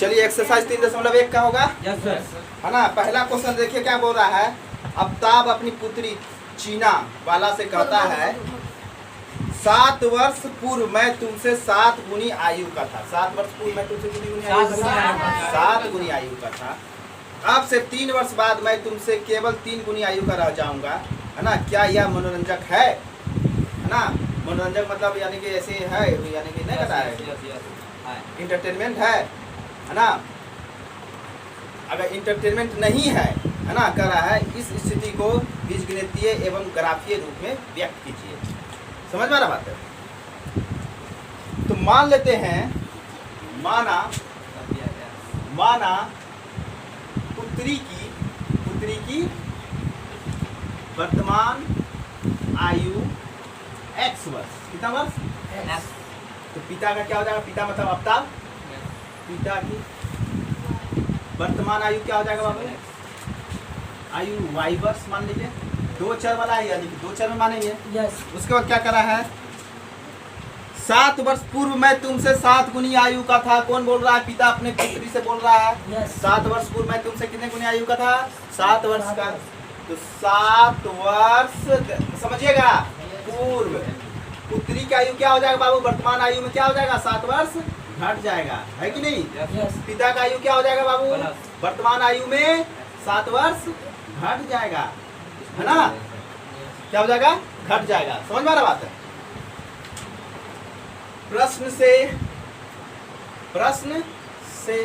चलिए एक्सरसाइज 3.1 का होगा, यस सर। है ना। पहला क्वेश्चन देखिए क्या बोल रहा है। आफ्ताब अपनी पुत्री चीना वाला से कहता है 7 वर्ष पूर्व मैं तुमसे 7 गुनी आयु का था। 7 वर्ष पूर्व मैं तुमसे कितनी गुनी आयु का था? 7 गुनी आयु का था। अब से 3 वर्ष बाद मैं तुमसे केवल 3 गुनी आयु का रह जाऊंगा, है ना। क्या यह मनोरंजक है ना। मनोरंजक मतलब यानी कि ऐसे है, यानी कि नहीं पता है, इंटरटेनमेंट है ना। अगर इंटरटेनमेंट नहीं है ना, कह रहा है इस स्थिति को बीजगणितीय एवं ग्राफीय रूप में व्यक्त कीजिए। समझ में आ रहा बात है। तो मान लेते हैं, माना पुत्री की वर्तमान आयु x वर्ष। कितना वर्ष? तो पिता का क्या हो जाएगा? पिता मतलब आफ्ताब। पिता की वर्तमान आयु क्या हो जाएगा बाबू? आयु y वर्ष मान लीजिए। 2 चर वाला है, यानी कि 2 चर में मानेंगे। उसके बाद क्या करा है? 7 वर्ष पूर्व मैं तुमसे 7 गुनी आयु का था। कौन बोल रहा है? पिता अपने पुत्री से बोल रहा है। 7 वर्ष पूर्व मैं तुमसे कितने गुनी आयु का था? 7 वर्ष का। तो 7 वर्ष समझिएगा पूर्व पुत्री की आयु क्या हो जाएगा बाबू? वर्तमान आयु में क्या हो जाएगा? 7 वर्ष घट जाएगा, है कि नहीं? पिता का आयु क्या हो जाएगा बाबू? वर्तमान आयु में 7 वर्ष घट जाएगा, है ना। क्या हो जाएगा? घट जाएगा। समझ में आ रहा बात है। प्रश्न से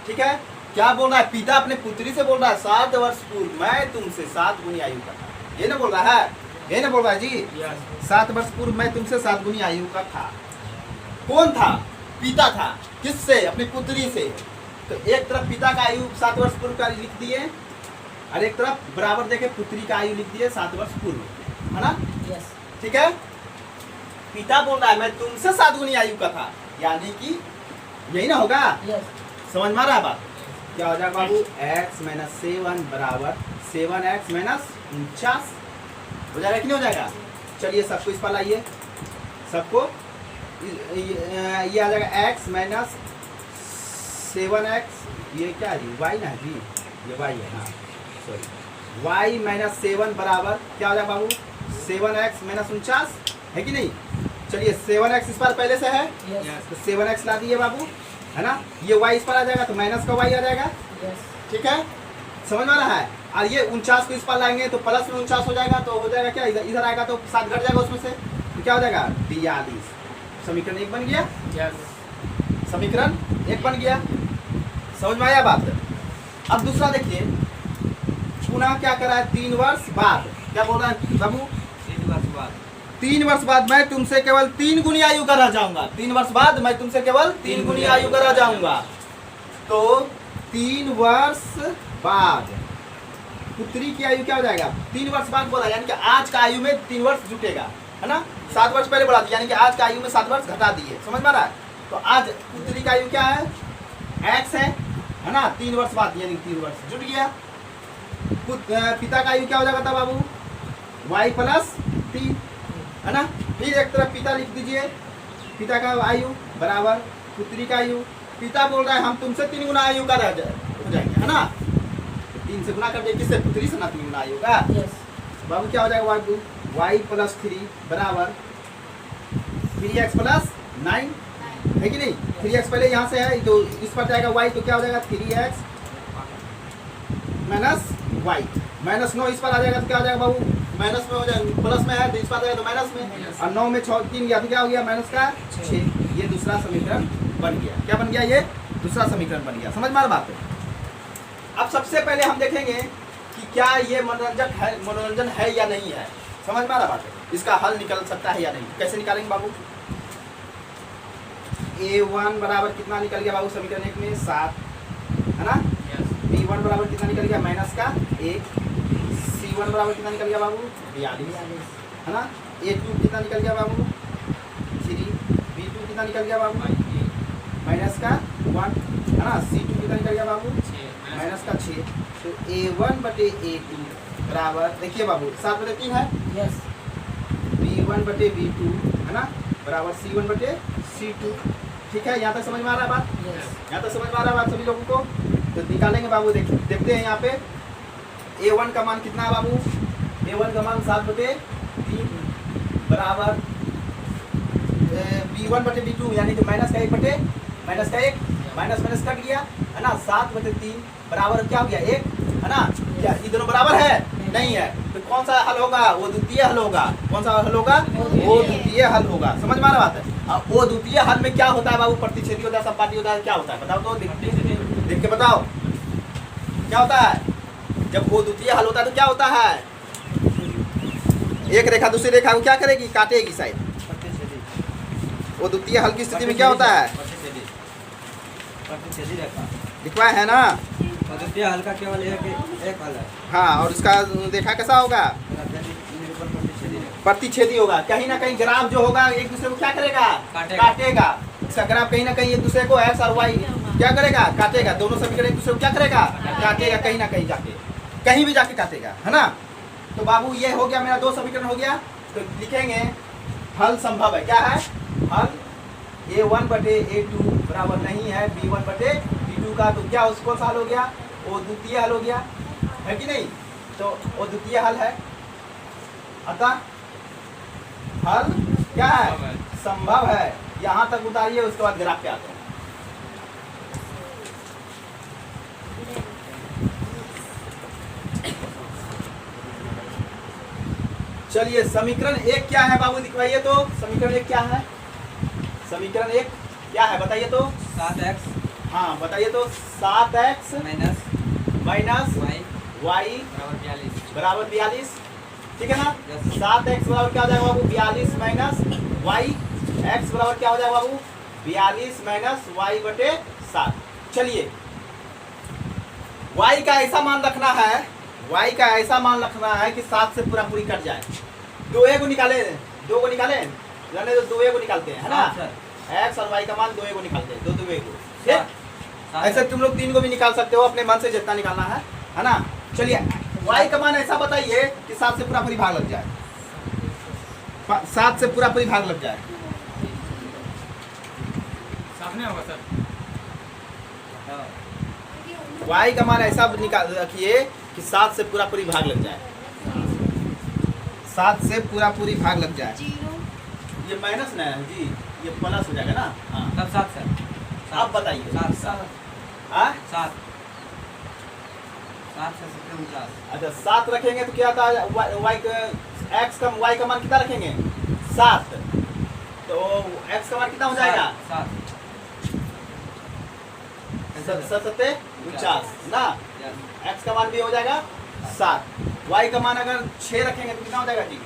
ठीक है। क्या बोल रहा है? पिता अपने पुत्री से बोल रहा है 7 वर्ष पूर्व मैं तुमसे 7 गुनी आयु का था। ये ना बोल रहा है, ये ना बोल रहा है जी। 7 वर्ष पूर्व मैं तुमसे 7 गुनी आयु का था। कौन था? पिता था। किससे? अपनी पुत्री से। तो एक तरफ पिता का आयु 7 वर्ष पूर्व का लिख दिए और एक तरफ बराबर देखे पुत्री का आयु लिख दिए 7 वर्ष पूर्व, है ना। ठीक है। पिता बोल रहा है मैं तुमसे 7 गुनी आयु का था, यानी कि यही ना होगा। समझ में आ रहा है बात? क्या हो जाएगा बाबू? x - 7 बराबर 7x - 49 हो जाएगा कि नहीं हो जाएगा? चलिए सबको इस पर लाइए, सबको ये आ जाएगा x - 7x। ये क्या है जी? y ना है जी, ये y है। हाँ सॉरी, y - 7 बराबर क्या हो जाएगा बाबू? 7x - 49 है कि नहीं। चलिए 7x इस पर पहले से है, तो 7x ला दिए बाबू, है ना। ये y इस पर आ जाएगा तो माइनस का y आ जाएगा। ठीक है, समझ में आ रहा है। और ये 49 को इस पर लाएंगे तो प्लस में 49 हो जाएगा, तो हो जाएगा क्या? इधर आएगा तो 7 घट जाएगा उसमें से, तो क्या हो जाएगा? 42। समीकरण 1 बन गया। समीकरण 1 बन गया। समझ में आया बात? अब दूसरा देखिए, पुनः क्या करा है? 3 वर्ष बाद क्या बोल रहा है बाबू? 3 वर्ष बाद मैं तुमसे केवल 3 गुनी आयु का रह जाऊंगा। 3 वर्ष बाद मैं तुमसे केवल 3 गुनी आयु का रह जाऊंगा। तो 3 वर्ष बाद पुत्री की आयु क्या हो जाएगा? 3 वर्ष बाद बोला, यानी कि आज का आयु में 3 वर्ष जुटेगा, है ना। 7 वर्ष पहले बढ़ा दिया, यानी कि आज का आयु में 7 वर्ष घटा दिए। समझ में आ रहा है? तो आज पुत्री का आयु क्या है? x है ना। 3 वर्ष बाद यानी 3 वर्ष जुट गया। पिता का आयु क्या हो जाएगा था बाबू? y + 3, है ना। फिर एक तरफ पिता लिख दीजिए, पिता का आयु बराबर पुत्री का आयु। पिता बोल रहा है हम तुमसे 3 गुना आयु का हो जाएंगे, है ना। 3 से गुना कर दिए, किससे? पुत्री से ना। 3 गुना आयु का बाबू क्या हो जाएगा? y + 3 बराबर 3x + 9 है कि नहीं। 3x पहले यहाँ से है तो इस पर जाएगा y, तो क्या हो जाएगा? 3x - y माइनस 9 इस पर आ जाएगा तो क्या हो जाएगा बाबू? माइनस में हो जाएगा, प्लस में है तो इस पर आ जाएगा तो माइनस में, और 9 में 6 3 गया तो क्या हो गया? माइनस का 6। ये दूसरा समीकरण बन गया। क्या बन गया? ये दूसरा समीकरण बन गया। समझ में आ रहा बात है? अब सबसे पहले हम देखेंगे कि क्या ये मनोरंजन है या नहीं है। समझ में आ रहा बात है? इसका हल निकल सकता है या नहीं। कैसे निकालेंगे बाबू? a1 बराबर कितना निकल गया बाबू? समीकरण 1 में 7, है ना। b1 बराबर कितना निकल गया? माइनस का 1। c1 बराबर कितना निकल गया बाबू? 42, है ना। a2 कितना निकल गया बाबू? 3। b2 कितना निकल गया बाबू? माइनस का 1, है ना। c2 कितना निकल गया बाबू? माइनस का 6। तो a1/a2 बराबर देखिए बाबू 7/3 है, b1/b2, है ना, बराबर c1/c2। ठीक है, यहाँ तक समझ में आ रहा है बात? यहाँ तक समझ में आ रहा है बात सभी लोगों को? तो निकालेंगे बाबू, देखते हैं यहाँ पे A1 का मान कितना है बाबू? A1 का मान 7/3 बराबर B1 बटे B2 यानी कि माइनस का 1 माइनस माइनस कट गया है ना, 7/3 बराबर क्या हो गया 1 है ना। क्या ये दोनों बराबर है? नहीं है। तो कौन सा हल होगा? वो द्वितीय हल होगा। कौन सा हल होगा? वो द्वितीय हल होगा। समझ में आ रहा बात है? अब वो द्वितीय हल में क्या होता है बाबू? प्रतिच्छेदी होता है, समपाती होता है, क्या होता है बताओ तो, देख के बताओ क्या होता है? जब वो द्वितीय हल होता है तो क्या होता है? एक रेखा दूसरी रेखा को क्या करेगी? काटेगी साइड। वो द्वितीय हल की स्थिति में क्या होता है? लिखवा है ना? द्वितीय हल का केवल एक हल है। हाँ, और उसका देखा कैसा होगा? प्रतिच्छेदी होगा। कहीं ना कहीं ग्राफ जो होगा एक दूसरे को क्या करेगा? काटेगा। इसका ग्राफ कहीं ना कहीं एक दूसरे को एक्स और वाई क्या करेगा? काटेगा। दोनों समीकरण एक दूसरे को क्या करेगा? काटेगा। कहीं ना कहीं जाके, कहीं भी जाके काटेगा, है ना। तो बाबू ये हो गया मेरा 2 समीकरण हो गया। तो लिखेंगे हल संभव है। क्या है हल? A1 बटे A2 बराबर नहीं है B1 बटे B2 का। तो क्या उसको हल हो गया? वो द्वितीय हल हो गया, है कि नहीं? तो वो द्वितीय हल है। अतः हल क्या है? संभव है। यहाँ तक उतारिए, उसके बाद ग्राफ पे आते हैं। चलिए समीकरण 1 क्या है बाबू? लिखवाइए तो। समीकरण 1 क्या है? समीकरण 1 क्या है बताइए तो? 7x। हाँ बताइए तो। 7x माइनस y बराबर 42, ठीक है ना। 7x बराबर क्या हो जाएगा बाबू? 42 माइनस y। x बराबर क्या हो जाएगा बाबू? 42 माइनस y बटे 7। चलिए y का ऐसा मान रखना है, y का ऐसा मान रखना है कि 7 से पूरा पूरी कट जाए। 2a को निकाले, 2 को निकाले, जाने तो 2a को निकालते हैं, है ना। x और y का मान 2a को निकालते हैं, 2a को, ठीक। ऐसे तुम लोग 3 को भी निकाल सकते हो अपने मन से जितना निकालना है ना। चलिए y का मान ऐसा बताइए कि 7 से पूरा पूरी भाग लग जाए, 7 से पूरा पूरी भाग लग जाए। सामने होगा सर। y का मान ऐसा निकाल रखिए कि 7 से पूरा पूरी भाग लग जाए, 7 से पूरा पूरी भाग लग जाए। ये माइनस ना है जी, ये प्लस हो जाएगा ना। हाँ तब 7 सर। अब बताइए 7 हाँ 7 से 49। अच्छा 7 रखेंगे तो क्या आता है? y का x का y का मान कितना रखेंगे? 7। तो x का मान कितना हो जाएगा? 49 ना। x का मान भी हो जाएगा 7। y का मान अगर 6 रखेंगे तो कितना हो जाएगा जी?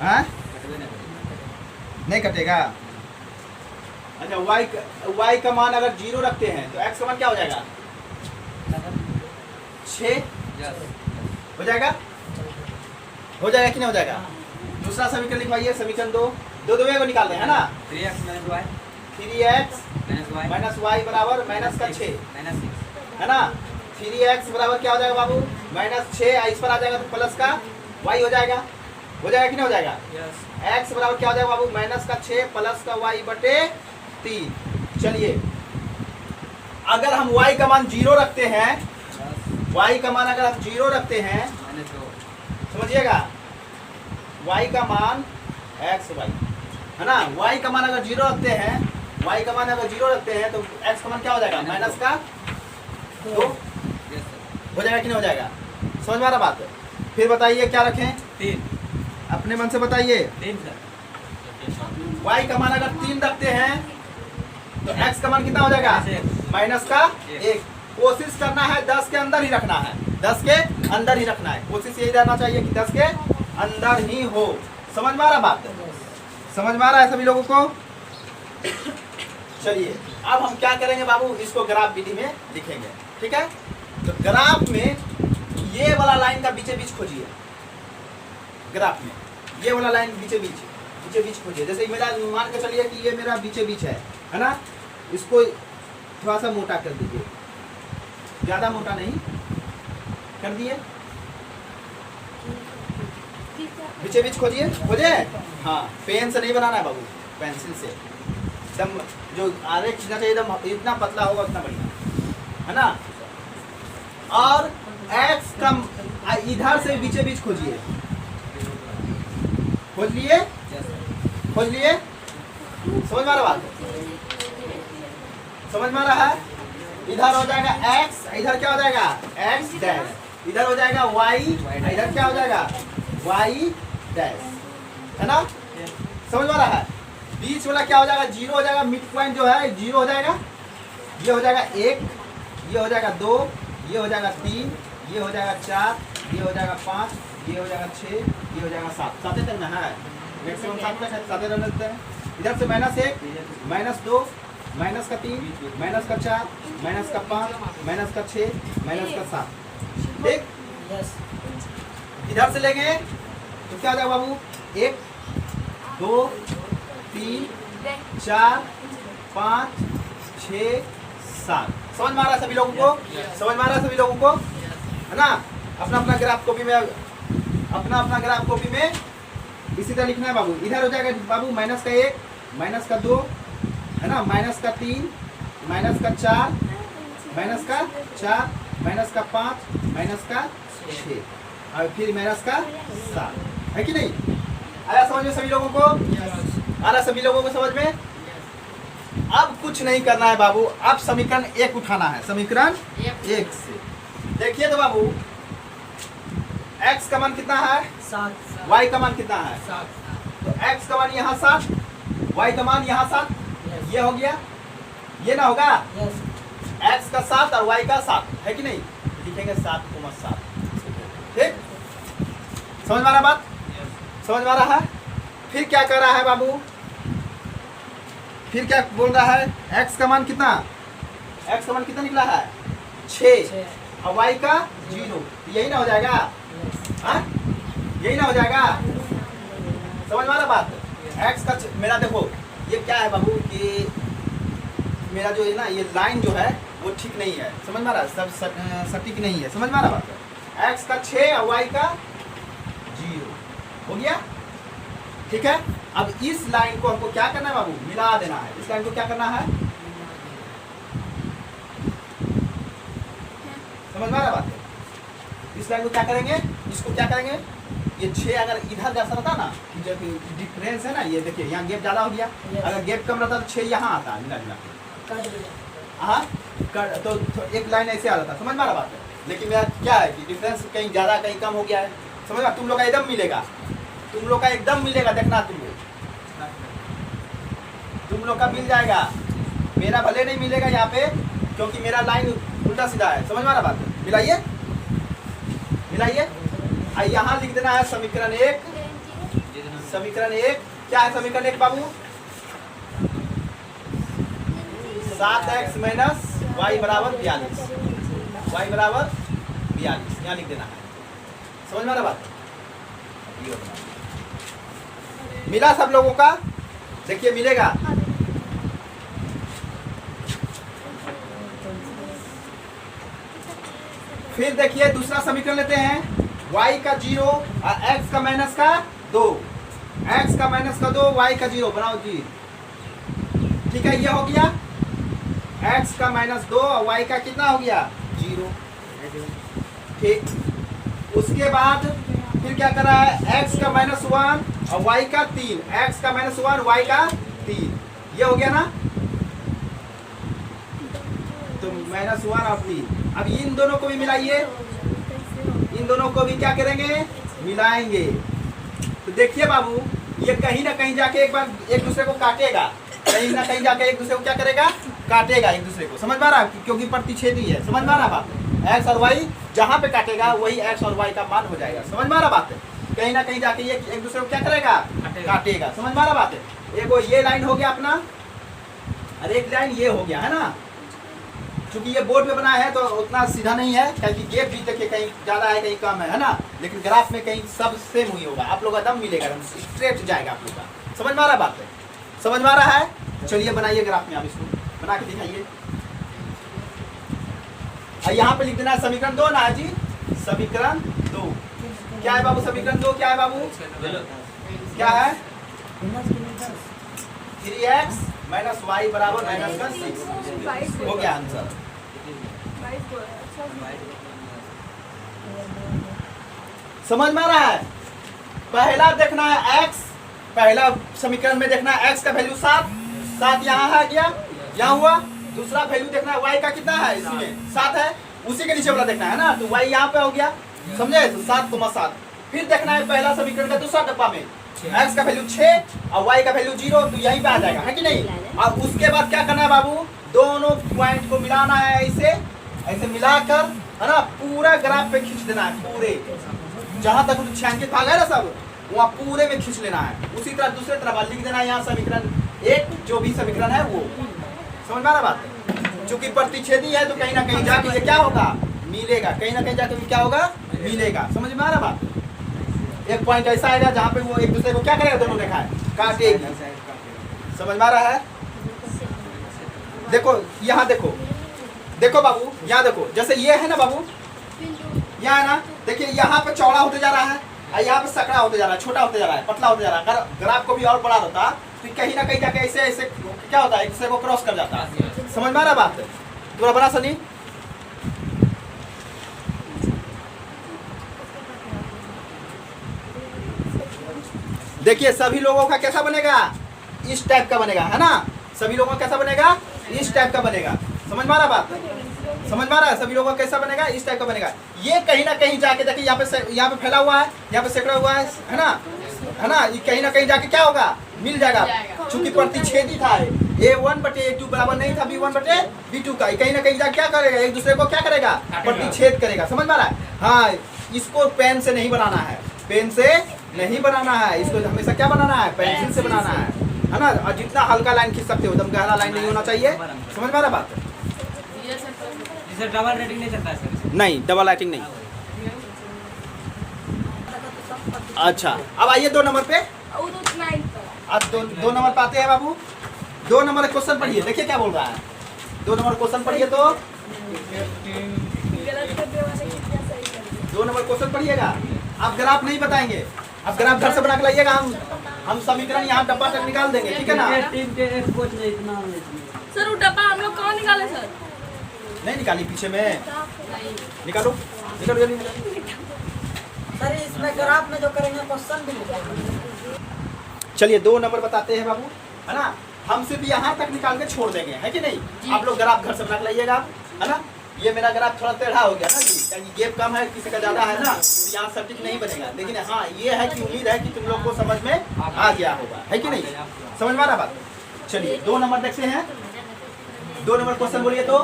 हाँ नहीं कटेगा। अच्छा y का मान अगर 0 रखते हैं तो x का मान क्या हो जाएगा? 6 हो जाएगा। हो जाएगा कि नहीं हो जाएगा? दूसरा समीकरण लिखवाइए, समीकरण 2 को निकाल रहे हैं ना। 3x माइनस y बराबर माइनस का 6 है ना। 3x बराबर क्या हो जाएगा बाबू? -6। इस पर आ जाएगा तो प्लस का y हो जाएगा। हो जाएगा कि नहीं हो जाएगा? x बराबर क्या हो जाएगा बाबू? -6 प्लस का y बटे 3। चलिए अगर हम y का मान 0 रखते हैं, y का मान अगर हम 0 रखते हैं, समझिएगा y का मान x y है ना। y का मान अगर 0 रखते हैं, y का मान अगर 0 रखते हैं तो x का मान क्या हो जाएगा? माइनस का 2 हो जाएगा कि नहीं हो जाएगा? समझ में आ रहा बात? फिर बताइए क्या रखें? 3। अपने मन से बताइए। 3 सर। y का मान अगर 3 रखते हैं तो x का मान कितना हो जाएगा? माइनस का 1। कोशिश करना है 10 के अंदर ही रखना है, 10 के अंदर ही रखना है। कोशिश यही रहना चाहिए कि 10 के अंदर ही हो। समझ में आ रहा बात? समझ में आ रहा है सभी लोगों को? चलिए अब हम क्या करेंगे बाबू? इसको ग्राफ विधि में लिखेंगे, ठीक है। तो ग्राफ में ये वाला लाइन का बीचे बीच खोजिए। ग्राफ में ये वाला लाइन बीचे बीच खोजिए। जैसे मेरा मान के चलिए कि ये मेरा बीचे बीच है ना। इसको थोड़ा सा मोटा कर दीजिए, ज्यादा मोटा नहीं कर दिए। बीचे बीच खोजिए। हाँ पेन से नहीं बनाना है बाबू, पेंसिल से। जो आरेख खींचना चाहिए एकदम इतना पतला होगा उतना बढ़िया, है ना। और x का इधर से बीचे बीच खोजिए, खोज लिए, खोज लिए, समझ में आ रहा बात, समझ में आ रहा है। इधर हो जाएगा x, इधर क्या हो जाएगा x डैश, इधर हो जाएगा y, इधर क्या हो जाएगा y डैश, है ना, समझ में आ रहा है। बीच वाला क्या हो जाएगा, जीरो हो जाएगा, मिड पॉइंट जो है जीरो हो जाएगा, ये हो जाएगा 1, ये हो जाएगा 2, ये हो जाएगा 3, ये हो जाएगा 4, ये हो जाएगा 5, ये हो जाएगा 6, ये हो जाएगा 7, साते तक ना है, मैक्सिमम 7 तक है, साते रन देते हैं। इधर से -1, -2, -3, -4, -5, -6, -7, ठीक। इधर से लेंगे तो क्या हो जाएगा बाबू, 1, 2, 3, 4, 5, 6, 7। समझ में आ रहा है सभी लोगों को, समझ में आ रहा है सभी लोगों को, है ना। अपना अपना ग्राफ कॉपी में, अपना अपना ग्राफ कॉपी में इसी तरह लिखना है बाबू। इधर हो जाएगा बाबू -1, -2, है ना, -3, -4, -4, -5, -6 और फिर -7, है कि नहीं। आया समझ में सभी लोगों को, आ रहा सभी लोगों को समझ में। अब कुछ नहीं करना है बाबू, अब समीकरण 1 उठाना है, समीकरण 1 से देखिए तो बाबू, x का मान कितना है 7, y का मान कितना है, तो x का मान यहाँ 7, y का मान यहाँ 7, ये हो गया, ये ना होगा, x का 7 और y का 7, है कि नहीं, लिखेंगे 7,7, ठीक। समझ में आ रहा बात, समझ में आ रहा है। फिर क्या कर रहा है बाबू, फिर क्या बोल रहा है, x का मान कितना, x का मान कितना निकला है 6 और y का 0, यही ना हो जाएगा, हाँ यही ना हो जाएगा, समझ में आ रहा बात। x का मेरा देखो ये क्या है बाबू कि मेरा जो है ना ये लाइन जो है वो ठीक नहीं है, समझ में आ रहा, सब सटीक नहीं है, समझ में आ रहा बात। x का 6 और y का 0 हो गया, ठीक है। अब इस लाइन को हमको क्या करना है बाबू, मिला देना है। इस लाइन को क्या करना है, समझ में आ रहा बात है। इस लाइन को क्या करेंगे, इसको क्या करेंगे, ये 6 अगर इधर जैसा रहता ना, जो डिफरेंस है ना, ये देखिए यहाँ गैप ज्यादा हो गया, अगर गैप कम रहता तो 6 यहाँ आता मिला जुला, हाँ तो एक लाइन ऐसे आ जाता, समझ में आ रहा बात है। लेकिन मेरा क्या है कि डिफरेंस कहीं ज्यादा कहीं कम हो गया है, समझ में। तुम लोग का एकदम मिलेगा, तुम लोग का एकदम मिलेगा, देखना तुम लोग का मिल जाएगा, मेरा भले नहीं मिलेगा यहाँ पे क्योंकि मेरा लाइन उल्टा सीधा है, समझ में आ रहा बात। मिलाइए मिलाइए, यहाँ लिख देना है समीकरण 1, समीकरण 1 क्या है, समीकरण 1 बाबू 7x - y बराबर 42, y बराबर 42 यहाँ लिख देना है, समझ में आ रहा बात। मिला सब लोगों का, देखिए मिलेगा। फिर देखिए दूसरा समीकरण लेते हैं, y का 0 और x का -2, x का -2 y का 0 बनाओ जी, ठीक है। ये हो गया x का -2 और y का कितना हो गया 0, ठीक। उसके बाद फिर क्या कर रहा है, x का -1 और y का 3, x का -1 y का 3, ये हो गया ना, तो -1 और 3। अब इन दोनों को भी मिलाइए, इन दोनों को भी क्या करेंगे, मिलाएंगे। तो देखिए बाबू ये कहीं ना कहीं जाके एक बार एक दूसरे को काटेगा, कहीं ना कहीं जाके एक दूसरे को क्या करेगा, काटेगा एक दूसरे को, समझ में आ रहा, क्योंकि प्रतिच्छेदी है, समझ में आ रहा बात। x और y जहाँ पे काटेगा वही x और y का मान हो जाएगा, समझ में आ रहा बात है। कहीं ना कहीं जाके ये एक दूसरे को क्या करेगा, काटेगा, समझ में आ रहा बात है। एक वो ये लाइन हो गया अपना, और एक लाइन ये हो गया, है ना। क्योंकि ये बोर्ड पे बनाया है तो उतना सीधा नहीं है, क्योंकि गैप भी देखिए कहीं ज़्यादा है कहीं कम है ना, लेकिन ग्राफ में कहीं सब सेम ही होगा, आप लोग का दम मिलेगा, स्ट्रेट जाएगा आप लोग का, समझ में आ रहा बात है, समझ में आ रहा है। चलिए बनाइए ग्राफ में, आप इसको बना के दिखाइए। और यहाँ पे लिख देना है समीकरण 2 ना जी, समीकरण 2 क्या है बाबू, समीकरण 2 क्या है बाबू, क्या है 3x माइनस वाई बराबर माइनस का 6 हो गया आंसर। समझ में आ रहा है? पहला देखना है x, पहला समीकरण में देखना है x का वैल्यू 7 यहाँ है गया, यहाँ हुआ। दूसरा वैल्यू देखना है y का कितना है, इसमें 7 है, उसी के नीचे वाला देखना है ना, तो y यहाँ पे हो गया, समझे? तो 7,7। फिर देखना है पहला समीकरण का दूसरा डब्बा में x का वैल्यू 6 और y का वैल्यू 0, तो यहीं पे आ जाएगा, है कि नहीं? अब उसके बाद क्या करना है बाबू, दोनों पॉइंट को मिलाना है, ऐसे मिलाकर, है ना, पूरा ग्राफ पे खींच देना है, पूरे जहां तक छायांकित भाग है ना सब, वहाँ पूरे में खींच लेना है। उसी तरह दूसरे तरफ लिख देना है यहाँ समीकरण 1, जो भी समीकरण है वो। समझ में आ रहा बात? चूंकि प्रतिच्छेदी है तो कहीं ना कहीं जाके ये क्या होगा, मिलेगा, कहीं ना कहीं जाके क्या होगा, मिलेगा। समझ में आ रहा बात? एक पॉइंट ऐसा आएगा जहाँ पे वो एक दूसरे को क्या करेगा, दोनों रेखा काटेगी। समझ में आ रहा है? देखो यहाँ देखो बाबू, यहाँ देखो, जैसे ये है ना बाबू, यहाँ है ना, देखिए यहाँ पे चौड़ा होते जा रहा है और यहाँ पे सकड़ा होते जा रहा है, छोटा होते जा रहा है, पतला होते जा रहा है। अगर ग्राफ को भी और बड़ा होता तो कहीं ना कहीं जाके ऐसे क्या होता है, एक दूसरे को क्रॉस कर जाता है। समझ में आ रहा बात? थोड़ा बड़ा सनी, देखिए सभी लोगों का कैसा बनेगा, इस टाइप का बनेगा, है ना? सभी लोगों का कैसा बनेगा, इस टाइप का बनेगा। समझ में आ रहा बात? समझ में आ रहा है? सभी लोगों का कैसा बनेगा, इस टाइप का बनेगा। ये कहीं ना कहीं जाके देखिए यहाँ पे फैला हुआ है, यहाँ पे सेकड़ा हुआ है ना, है ना? ये कहीं ना कहीं जाके क्या होगा, मिल जाएगा। चूंकि प्रतिच्छेदी था, A1/A2 बराबर नहीं था B1/B2 का, कहीं ना कहीं जाके क्या करेगा, एक दूसरे को क्या करेगा, प्रतिच्छेद करेगा। समझ में आ रहा है? हाँ, इसको पेन से नहीं बनाना है, पेन से नहीं बनाना है, इसको हमेशा क्या बनाना है, पेंसिल से बनाना है ना? और जितना हल्का लाइन खींच सकते हो, एकदम गहरा लाइन नहीं होना चाहिए। समझ में आ रहा बात? सर डबल रेटिंग नहीं चलता है सर? नहीं, डबल राइटिंग नहीं। अच्छा, अब आइए 2 नंबर पे। अब दो नंबर पे आते हैं बाबू। 2 नंबर क्वेश्चन पढ़िए, देखिए क्या बोल रहा है। 2 नंबर क्वेश्चन पढ़िए, तो 2 नंबर क्वेश्चन पढ़िएगा। आप ग्राफ नहीं बताएंगे, अब ग्राफ घर से बना के लाइएगा, हम समीकरण यहाँ डब्बा तक निकाल देंगे, ठीक है ना? सर वो डब्बा हम लोग कहाँ निकाले सर? नहीं निकाली, पीछे में निकालो, निकालो जल्दी। सर इसमें ग्राफ में जो करेंगे क्वेश्चन भी लिखेंगे। चलिए 2 नंबर बताते हैं बाबू, है ना? हम सिर्फ यहाँ तक निकाल के छोड़ देंगे, है कि नहीं? आप लोग ग्राफ घर से बना के लाइएगा, है ना? ये मेरा ग्राफ थोड़ा टेढ़ा हो गया ना जी, क्योंकि गैप कम है, किसी का ज़्यादा है ना, तो यहाँ सटीक नहीं बनेगा। लेकिन हाँ, ये है कि उम्मीद है कि तुम लोग को समझ में आ गया होगा, है कि नहीं? समझ में आ रहा बात? चलिए 2 नंबर देखते हैं। 2 नंबर क्वेश्चन बोलिए, तो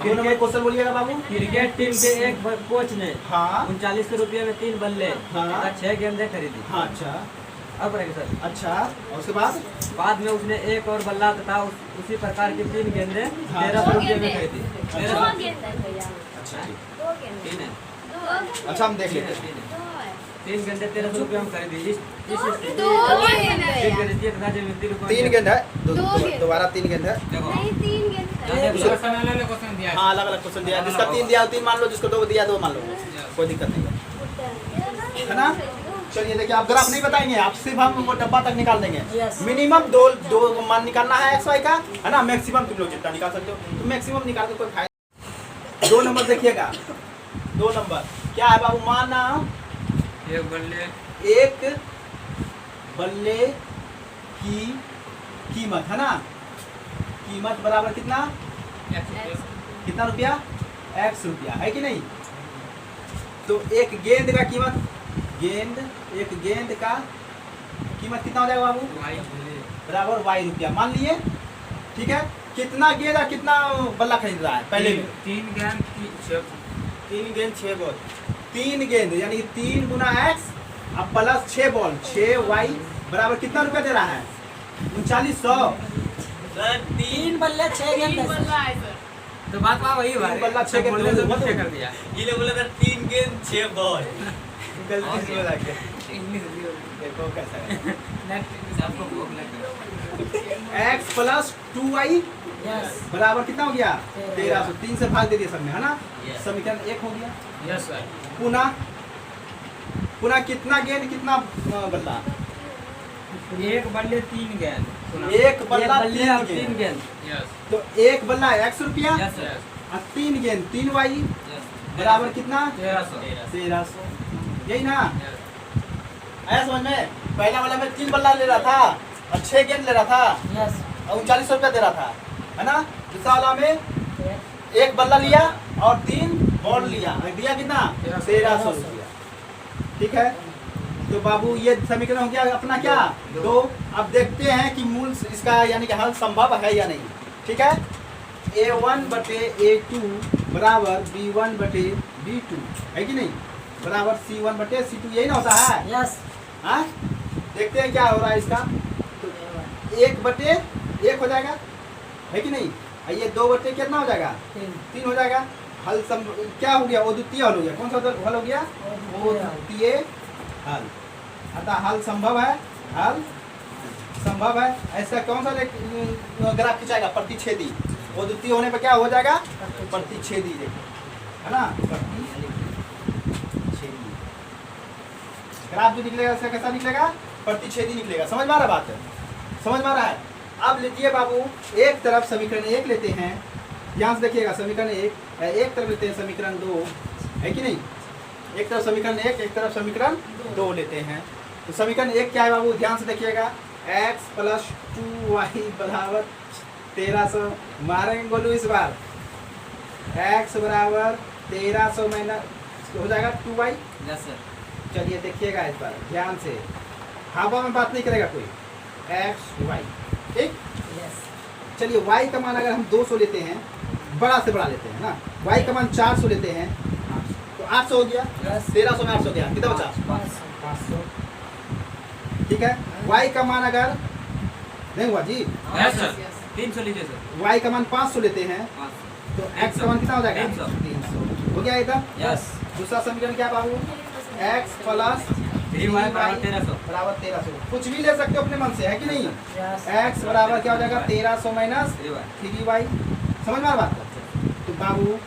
2 नंबर क्वेश्चन बोलिएगा बाबू। क्रिकेट टीम के एक कोच ने हाँ 39 रुपये में 3 बल्ले हाँ। 6 गेंदें खरीदी। हाँ अच्छा, अब रहेगा सर। अच्छा, और उसके बाद में उसने एक और बल्ला तथा उसी प्रकार की 3 गेंदें हाँ। 13 रुपये में खरीदी। अच्छा। 13 अच्छा जी, 3 है। अच्छा हम देख लेते हैं। 3 गेंदें 13 रुपये में खरीदी। इस दो गेंद है यार। 3 गेंद है, दोबारा 3 गेंद है। देखो नहीं 3 गेंद है। क्वेश्चन दिया है। हाँ, अलग अलग क्वेश्चन दिया, जिसका 3 दिया 3 मान लो, जिसको 2 दिया 2 मान लो, कोई दिक्कत नहीं है, है ना? चलिए देखिए, आप ग्राफ नहीं बताएंगे, आप सिर्फ हम वो डब्बा तक निकाल देंगे। Yes. मिनिमम दो मान निकालना है एक्स वाई का, है ना? मैक्सिमम तुम लोग जितना निकाल सकते हो, तो मैक्सिमम निकाल के कोई फायदा। 2 नंबर देखिएगा, 2 नंबर क्या है बाबू? माना एक बल्ले की कीमत, है ना? कीमत बराबर कितना रुपया? x रुपया, है कि नहीं? तो एक गेंद का कीमत, एक गेंद का कीमत कितना हो जाएगा बाबू? बराबर y रुपया, मान लिए, ठीक है? कितना गेंद और कितना बल्ला खरीद रहा है पहले में? 3 गेंद 3 गेंद 6 बॉल, 3 गेंद यानी 3 गुना x अब प्लस 6 बॉल, 6y बराबर कितना रुपया दे रहा है? 3900। 3 बल्ले 6 गेंद है सर। तो बात वही हुआ। 3 बल्ला 6 गेंद कर दिया। ये लोग बोला था 3 गेंद 6 बॉल। गलती से बोला के, देखो कैसा है। आपको भूख लग गई। x प्लस 2y यस बराबर कितना हो गया? 1300। 1300। 3 से भाग दे दिया सब में, है ना? Yes. समीकरण 1 हो गया। Yes sir. पुनः कितना गेंद कितना बल्ला? एक बल्ले 3 गेंद एक बल्ला बल्ले तीन और तीन गेंद। गेंद। तो एक बल्ला 100 रुपया यस सर। और 3 गेंद 3 वाई यस। बराबर कितना? 1300। 1300। यही ना? आया समझ में? पहला वाला में 3 बल्ला ले रहा था और 6 गेंद ले रहा था यस और 39 रुपया दे रहा था, है ना? दूसरा वाला में एक बल्ला लिया और 3 बॉल लिया, दिया कितना? 1300 रुपया। ठीक है, तो बाबू ये समीकरण हो गया अपना क्या? 2। अब देखते हैं कि मूल इसका यानी कि हल संभव है या नहीं। ठीक है, A1 बटे A2 बराबर B1 बटे B2 है कि नहीं, बराबर C1 बटे C2, यही ना होता है? यस हाँ, देखते हैं क्या हो रहा है इसका। तो 1 बटे 1 हो जाएगा, है कि नहीं? और ये 2 बटे कितना हो जाएगा? 3 हो जाएगा। हल क्या हो गया? वो द्वितीय हल हो गया। कौन सा हल हो गया? वो द्वितीय हल। अतः हल संभव है, हल संभव है। ऐसा कौन सा ग्राफ खिंचाएगा? प्रतिच्छेदी। वो द्वितीय होने पर क्या हो जाएगा? प्रतिच्छेदी, देखो, है ना? प्रतिच्छेदी ग्राफ जो निकलेगा उसका कैसा निकलेगा? प्रतिच्छेदी निकलेगा। समझ में आ रहा बात है? समझ में आ रहा है? अब लीजिए बाबू, एक तरफ समीकरण 1 लेते हैं, ध्यान से देखिएगा। समीकरण 1 एक तरफ लेते हैं, समीकरण 2 है कि नहीं? एक तरफ समीकरण 1, एक तरफ समीकरण 2 लेते हैं। तो समीकरण 1 क्या है बाबू? ध्यान से देखिएगा। x + 2y बराबर 1300। मारेंगे गोलू इस बार। x बराबर 1300 माइनस हो जाएगा 2y। Yes sir. चलिए देखिएगा इस बार ध्यान से, हवा में बात नहीं करेगा कोई। x y, ठीक। यस चलिए y का मान अगर हम 200 लेते हैं, बड़ा से बड़ा लेते हैं ना, y का मान 400 लेते हैं तो 800 हो गया। Yes. 1300 में 800 गया, कितना बचा? 500। ठीक है, y का मान अगर नहीं हुआ जी, यस सर। 300 लीजिए सर। y का मान 500 लेते हैं 500। तो x का मान कितना हो जाएगा? 300। 300 हो गया एकदम। यस। दूसरा समीकरण क्या बाबू? x + 3y बराबर 1300। बराबर 1300। कुछ भी ले सकते हो अपने मन से, है कि नहीं? यस x बराबर क्या हो जाएगा? 1300 माइनस 3y। 3y। समझ में आ रहा बात? तो बाबू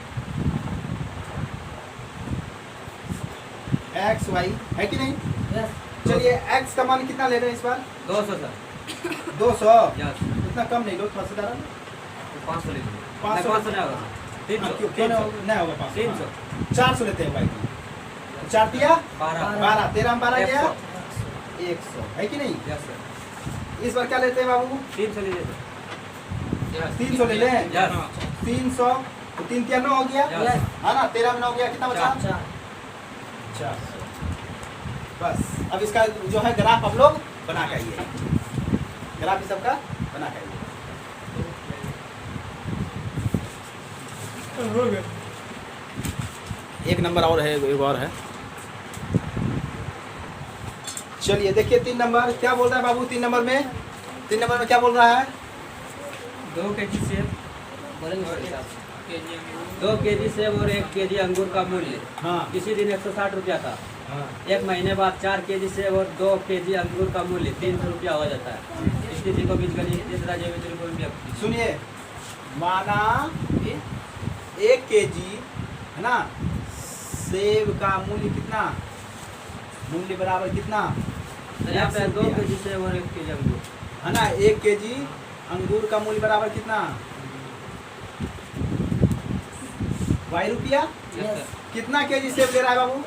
x y है कि नहीं? यस चलिए x का मान कितना ले रहे हैं इस बार? 200 सर। 200। यस। इतना कम नहीं लो, थोड़ा सा ज़्यादा। 500 लीजिए। 500 500 नहीं होगा सर। 300। क्यों नहीं होगा 500? 300। 400 लेते हैं भाई। 4 दिया 12। 12, 13 में 12 गया 100। 100 है कि नहीं? Yes sir. इस बार क्या लेते हैं बाबू? 300 लीजिए सर। यस। 300 ले लें। यस। 300 तो 3 3 9 हो गया, यस। है ना? 13 में 9 गया, कितना बचा? 4 400। बस अब इसका जो है ग्राफ आप लोग बना के आइए, ग्राफ इस सबका बना के आइए। एक नंबर और है, एक और है। चलिए देखिए 3 नंबर क्या बोल रहा है बाबू? 3 नंबर में क्या बोल रहा है? 2 केजी सेब। 2 केजी सेब और 1 केजी अंगूर का मूल्य हाँ किसी दिन 160 रुपया था। हाँ 1 महीने बाद 4 केजी सेब और 2 केजी अंगूर का मूल्य 300 रुपया हो जाता है। स्थिति को बीच गली तीसरा जैविक त्रिकोण व्यक्ति। सुनिए, माना 1 केजी है ना, सेब का मूल्य कितना? मूल्य बराबर कितना? यहाँ पे 2 केजी सेब और 1 केजी अंगूर है ना। 1 केजी अंगूर का मूल्य बराबर कितना? y रुपया। यस कितना केजी सेब ले रहा है बाबू?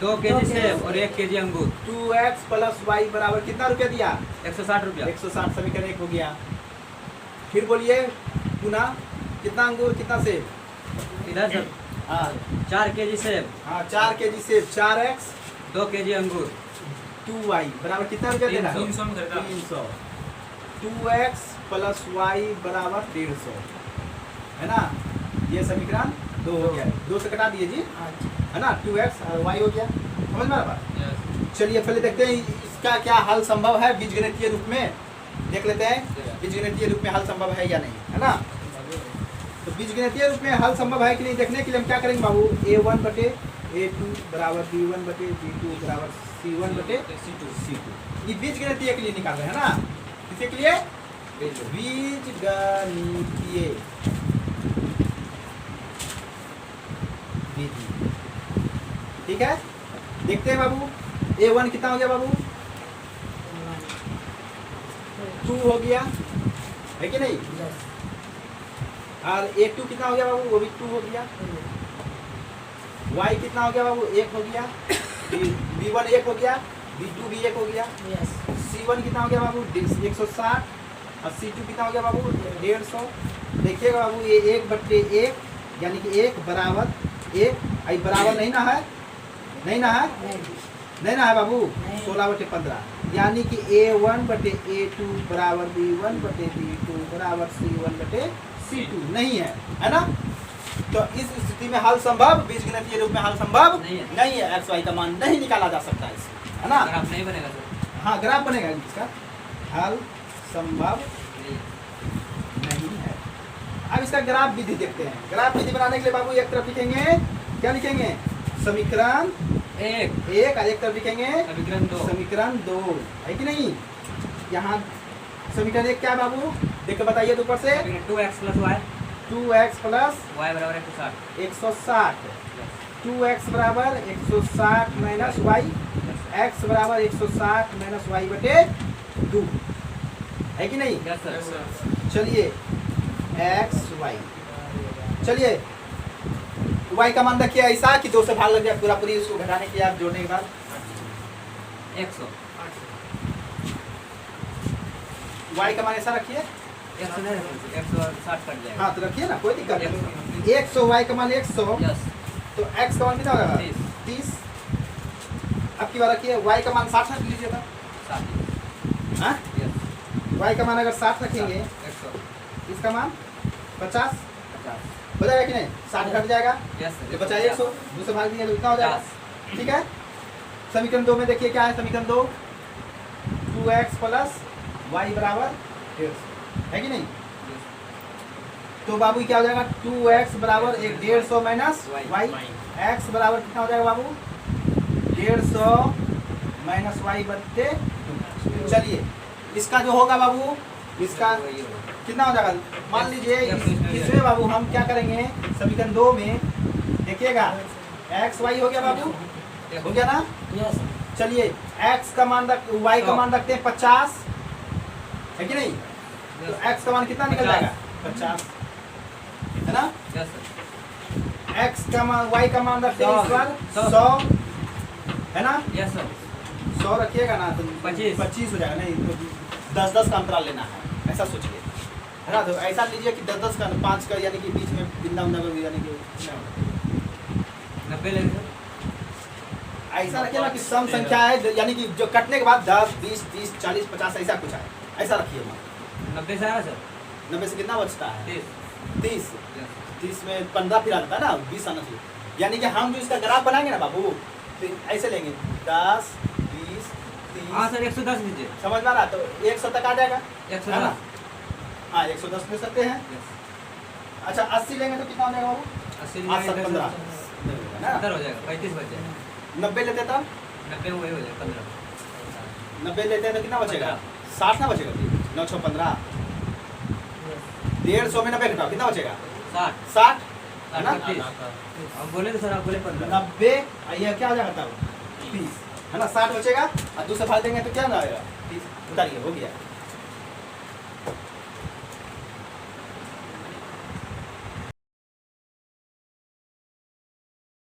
2 केजी सेब और 1 केजी अंगूर 2x + y बराबर कितना रुपया दिया? 160 रुपया। 160। समीकरण 1 हो गया। फिर बोलिए पुनः, कितना अंगूर कितना सेब? इधर सर हाँ 4 केजी सेब, हाँ 4 केजी सेब, 4x 2 केजी अंगूर 2y बराबर कितना रुपया दे रहा है? 300 में खरीदा। 300। 2x + y बराबर 150 है ना। ये समीकरण 2 हो गया। 2 से कटा दिए जी, है ना। 2x और y हो गया। समझ में आ रहा? चलिए पहले देखते हैं इसका क्या हल संभव है बीजगणितीय रूप में। देख लेते हैं बीजगणितीय रूप में हल संभव है या नहीं, है ना। तो बीजगणितीय रूप में हल संभव है कि नहीं देखने के लिए हम क्या करेंगे बाबू? A1 बटे A2 बराबर B1 बटे B2 बराबर C1 बटे C2। ये बीजगणितीय के लिए निकाल रहे हैं ना। किसके लिए? बीजगणितीय विधि। ठीक है, देखते हैं बाबू। A1 कितना हो गया बाबू? 2 हो गया, है कि नहीं? यस और A2 कितना हो गया बाबू? वो भी 2 हो गया। Y कितना हो गया बाबू? 1 हो गया। B1 1 हो गया, B2 भी 1 हो गया। यस C1 कितना हो गया बाबू? 160। और C2 कितना हो गया बाबू? 150। देखिएगा बाबू ये 1/1 यानी कि 1 बराबर 1 आई बराबर नहीं ना है, नहीं ना है, नहीं ना है बाबू। नहीं। 16/15 यानी कि A1/A2 बराबर B1/B2 बराबर C1/C2 नहीं है ना? तो इस स्थिति में हल संभव, बीजगणितीय रूप में हल संभव नहीं है। नहीं है। एक्स वाई का मान नहीं निकाला जा सकता है इससे, है ना? ग्राफ नहीं बनेगा सर। हाँ ग्राफ बनेगा इसका, हल संभव नहीं। नहीं है। अब इसका ग्राफ विधि देखते हैं। ग्राफ विधि बनाने के लिए बाबू एक तरफ लिखेंगे, क्या लिखेंगे? समीकरण एक 1 और एक तरफ लिखेंगे समीकरण 2 समीकरण 2, है कि नहीं? यहाँ समीकरण 1 क्या है बाबू? देख के बताइए तो ऊपर से। 2x + y 2x plus y बराबर 160 160, 2x बराबर 160 माइनस y, x बराबर 160 माइनस y बटे 2, है कि नहीं? Yes sir. चलिए x y, चलिए y का मान रखिए ऐसा कि 2 से भाग लग जाए पूरा पूरी, उसको घटाने के बाद जोड़ने के बाद 100 y का मान ऐसा रखिए। 100 नहीं रखेंगे, 160 कट जाएगा। हाँ तो रखिए ना, कोई दिक्कत नहीं। 100 y का मान 100, यस तो x का मान कितना होगा? 30 30। अब की बार रखिए y का मान 60 रख लीजिएगा। 60 हाँ यस y का मान अगर 60 रखेंगे, 100 इसका मान 50 50 हो जाएगा कि नहीं? 60 घट जाएगा यस तो बचाइए 100, 2 से भाग दिए तो कितना हो जाएगा? ठीक है। समीकरण 2 में देखिए क्या है? समीकरण 2 2x प्लस y बराबर 150, है कि नहीं? तो बाबू क्या हो जाएगा? 2x बराबर 150 माइनस y, x बराबर कितना हो जाएगा बाबू? 150 माइनस y बटे 2। चलिए इसका जो होगा बाबू, इसका कितना हो जाएगा? मान लीजिए इसमें बाबू हम क्या करेंगे? समीकरण 2 में देखिएगा x y हो गया बाबू, हो गया ना? यस चलिए x का मान रख, y का मान रखते हैं 50, है कि नहीं? तो x का मान कितना निकल जाएगा? 50, है ना? Yes sir. x का मान, y का मान रखते हैं इस बार 100, 100, है ना? Yes sir. 100 रखिएगा ना तो 25 हो जाएगा। नहीं तो 10-10 का अंतराल लेना है, ऐसा सोचिए, है ना? तो ऐसा लीजिए कि 10-10 का, 5 का, यानी कि बीच में बिंदा उंदा कर, यानी कि 90 लेंगे सर। ऐसा रखिए ना कि सम संख्या है, यानी कि जो कटने के बाद 10, 20, 30, 40, 50 ऐसा कुछ है, ऐसा रखिए मान। 90 से आया सर 90 से कितना बचता है? 30 30। यस 30 में 15 फिर आता है ना, 20 आना चाहिए। यानी कि हम जो इसका ग्राफ बनाएंगे ना बाबू, तो ऐसे लेंगे 10, 20, 30। हाँ सर 110 लीजिए। समझ में आ रहा? तो 100 तक आ जाएगा, 110 है ना? हाँ 110 ले सकते हैं। यस अच्छा 80 लेंगे तो कितना हो जाएगा बाबू? 80 8, 7, 15 ना? 70 हो जाएगा, 35 बच जाएगा। 90 लेते तब 90 वही हो जाएगा 15। 90 लेते हैं तो कितना बचेगा? 60 ना बचेगा? 9 6 15, 150 में 90 घटाओ कितना बचेगा? 60 60, है ना? 30 हम बोले तो सर, आप बोले 15। 90 ये क्या हो जाएगा तब? 30, है ना? 60 बचेगा और 2 से भाग देंगे तो क्या ना आएगा? 30। उतारिए, हो गया।